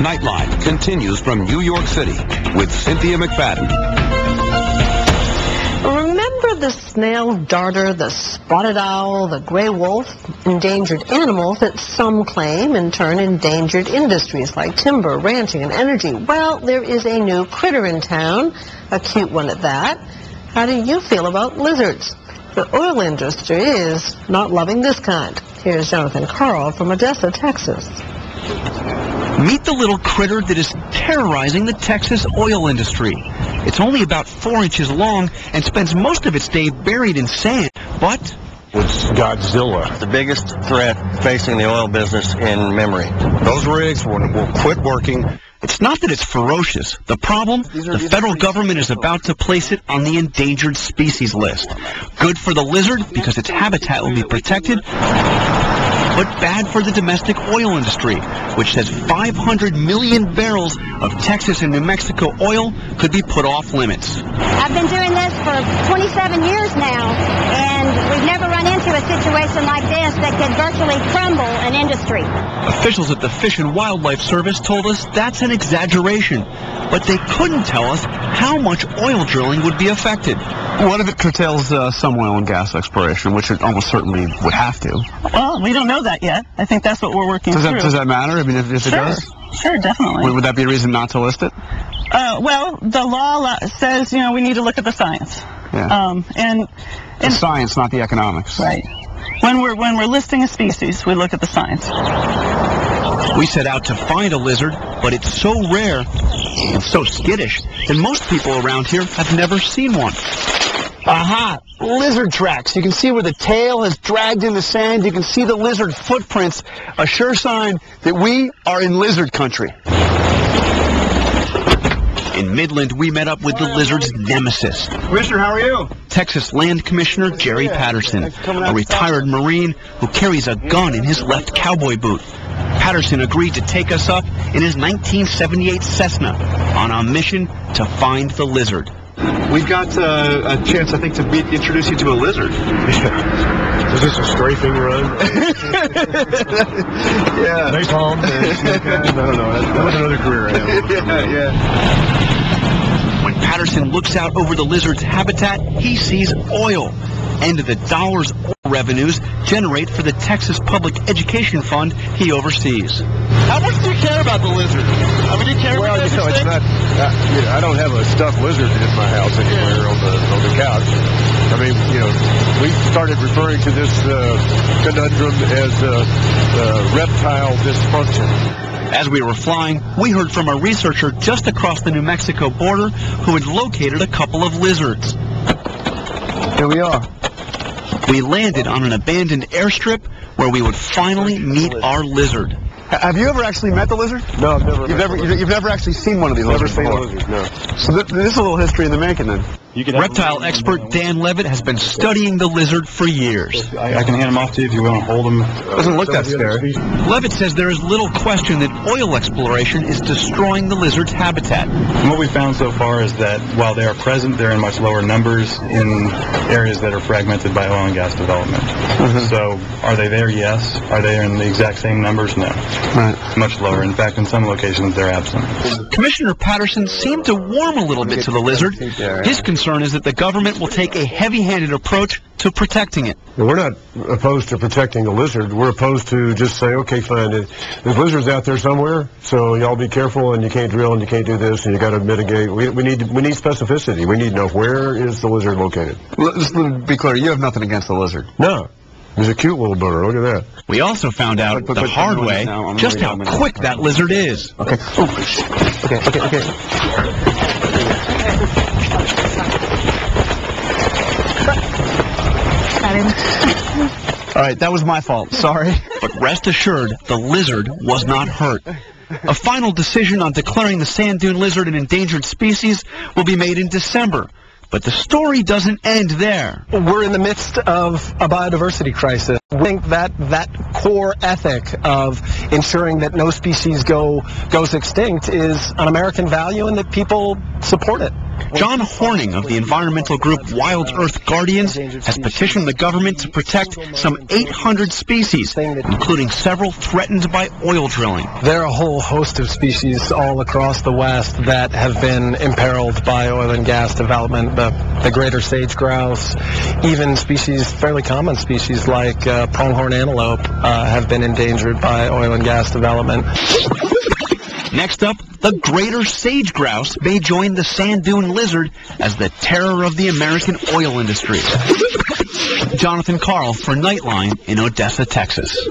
Nightline continues from New York City with Cynthia McFadden. Remember the snail darter, the spotted owl, the gray wolf, endangered animals that some claim in turn endangered industries like timber, ranching, and energy? Well, there is a new critter in town, a cute one at that. How do you feel about lizards? The oil industry is not loving this kind. Here's Jonathan Carl from Odessa, Texas. Meet the little critter that is terrorizing the Texas oil industry. It's only about 4 inches long and spends most of its day buried in sand, but it's Godzilla. The biggest threat facing the oil business in memory. Those rigs will quit working. It's not that it's ferocious. The problem, the federal government is about to place it on the Endangered Species List. Good for the lizard because its habitat will be protected, but bad for the domestic oil industry, which says 500 million barrels of Texas and New Mexico oil could be put off limits. I've been doing this for 27 years now, and we've never run into a situation like this that could virtually crumble an industry. Officials at the Fish and Wildlife Service told us that's an exaggeration, but they couldn't tell us how much oil drilling would be affected. What if it curtails some oil and gas exploration, which it almost certainly would have to? Well, we don't know that yet. I think that's what we're working through. Does that matter? I mean, if it does? Sure, definitely. Would that be a reason not to list it? Well, the law says, we need to look at the science. Yeah. And the science, not the economics. Right. When we're listing a species, we look at the science. We set out to find a lizard, but it's so rare and so skittish that most people around here have never seen one. Aha! Lizard tracks. You can see where the tail has dragged in the sand. You can see the lizard footprints, a sure sign that we are in lizard country. In Midland, we met up with the lizard's nemesis. Commissioner, how are you? Texas Land Commissioner Jerry Patterson, a retired Marine who carries a gun in his left cowboy boot. Patterson agreed to take us up in his 1978 Cessna on a mission to find the lizard. We've got a chance, I think, to introduce you to a lizard. Is this a strafing run? Yeah. Napalm? No. That was another career I have. Yeah. When Patterson looks out over the lizard's habitat, he sees oil and the dollars oil revenues generate for the Texas Public Education Fund he oversees. How much do you care about the lizard? I mean, do you care about it's not. I don't have a stuffed lizard in my house anywhere on the couch. I mean, we started referring to this conundrum as reptile dysfunction. As we were flying, we heard from a researcher just across the New Mexico border who had located a couple of lizards. Here we are. We landed on an abandoned airstrip where we would finally meet our lizard. Have you ever actually met the lizard? No, I've never. You've never actually seen one of these lizards before? Never seen a lizard, no. So this is a little history in the making, then. Reptile expert Dan Levitt has been studying the lizard for years. I can hand them off to you if you want to hold them. Doesn't look that scary. Levitt says there is little question that oil exploration is destroying the lizard's habitat. And what we found so far is that while they are present, they're in much lower numbers in areas that are fragmented by oil and gas development. So are they there? Yes. Are they in the exact same numbers? No. Right. Much lower. In fact, in some locations, they're absent. Commissioner Patterson seemed to warm a little bit to the lizard. His concern is that the government will take a heavy-handed approach to protecting it. We're not opposed to protecting the lizard. We're opposed to just say, okay, fine, there's lizards out there somewhere, so y'all be careful, and you can't drill, and you can't do this, and you got to mitigate. We need specificity. We need to know where is the lizard located. Just to be clear, you have nothing against the lizard. No. He's a cute little bird. Look at that. We also found out the hard way just how quick that lizard is. Okay. Okay. All right, that was my fault. Sorry. But rest assured, the lizard was not hurt. A final decision on declaring the sand dune lizard an endangered species will be made in December. But the story doesn't end there. We're in the midst of a biodiversity crisis. We think that core ethic of ensuring that no species goes extinct is an American value and that people support it. John Horning of the environmental group Wild Earth Guardians has petitioned the government to protect some 800 species, including several threatened by oil drilling. There are a whole host of species all across the West that have been imperiled by oil and gas development. The greater sage grouse, even species, fairly common species like pronghorn antelope have been endangered by oil and gas development. Next up, the greater sage grouse may join the sand dune lizard as the terror of the American oil industry. Jonathan Carl for Nightline in Odessa, Texas.